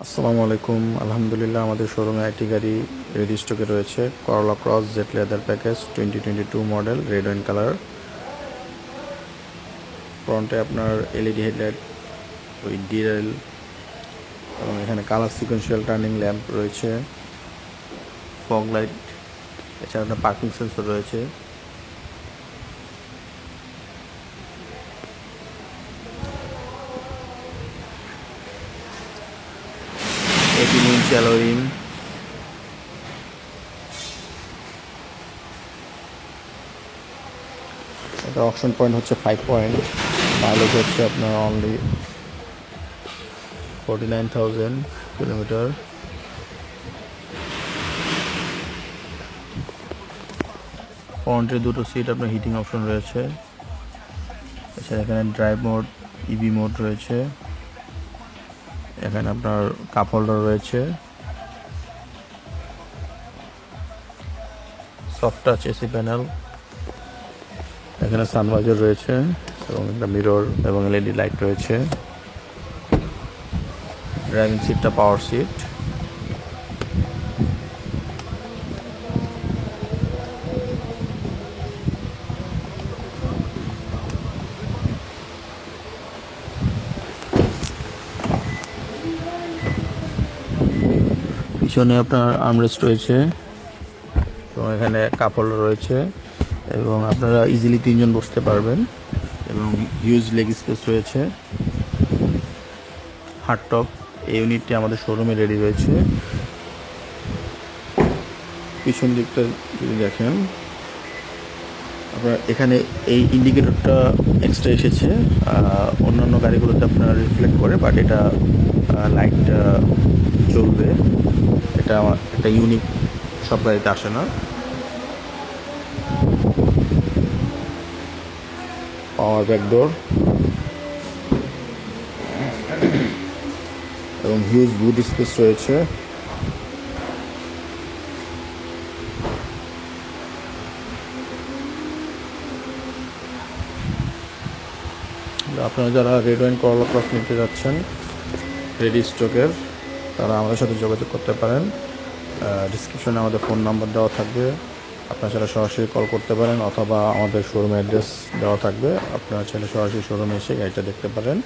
আসসালামু আলাইকুম। আলহামদুলিল্লাহ, আমাদের শোরুমে আইটি গাড়ি রেডি স্টকে রয়েছে। করলা cross Z leather package 2022 model, red wine colour. ফ্রন্টে আপনার এলইডি হেডলাইট উইথ ডিএল, এবং এখানে কালার সিকোয়েন্সিয়াল টার্নিং ল্যাম্প রয়েছে, ফগ লাইট, এছাড়া আপনার পার্কিং সেন্সর রয়েছে। এটি ইঞ্চি অ্যালয় রিম। এটা অপশন পয়েন্ট হচ্ছে 5 পয়েন্ট। মাইলেজ হচ্ছে আপনার অনলি 49,000 কিলোমিটার। ফ্রন্টে দুটো সিট আপনার হিটিং অপশন রয়েছে। এছাড়া এখানে ড্রাইভ মোড, ইভি মোড রয়েছে। এখানে আপনার কাপ হোল্ডার রয়েছে, সফট টাচ এসি প্যানেল, এখানে সানভাইজার রয়েছে এবং একটা মিরর এবং এলইডি লাইট রয়েছে। ড্রাইভিং সিটটা পাওয়ার সিট। পিছনে আপনার আর্মরেস্ট রয়েছে এবং এখানে কাপ হোল্ডার রয়েছে, এবং আপনারা ইজিলি 3 জন বসতে পারবেন, এবং হিউজ লেগ স্পেস রয়েছে। হার্ডটপ এই ইউনিটটি আমাদের শোরুমে রেডি রয়েছে। পিছন দিকটা যদি দেখেন, আপনার এখানে এই ইন্ডিকেটরটা এক্সট্রা এসেছে। অন্যান্য গাড়িগুলোতে আপনার রিফ্লেক্ট করে, বাট এটা লাইট জ্বলবে। এটা একটা ইউনিক, সব গাড়িতে আসে না। পাওয়ার ব্যাকডোর এবং হিউজ বুট স্পেস রয়েছে। আপনারা যারা রেড ওয়াইন করলা ক্রস নিতে যাচ্ছেন রেডি স্টকের, তারা আমাদের সাথে যোগাযোগ করতে পারেন। ডিসক্রিপশনে আমাদের ফোন নাম্বার দেওয়া থাকবে, আপনারা চাইলে সরাসরি কল করতে পারেন, অথবা আমাদের শোরুম অ্যাড্রেস দেওয়া থাকবে, আপনারা চাইলে সরাসরি শোরুমে এসে গাড়িটা দেখতে পারেন।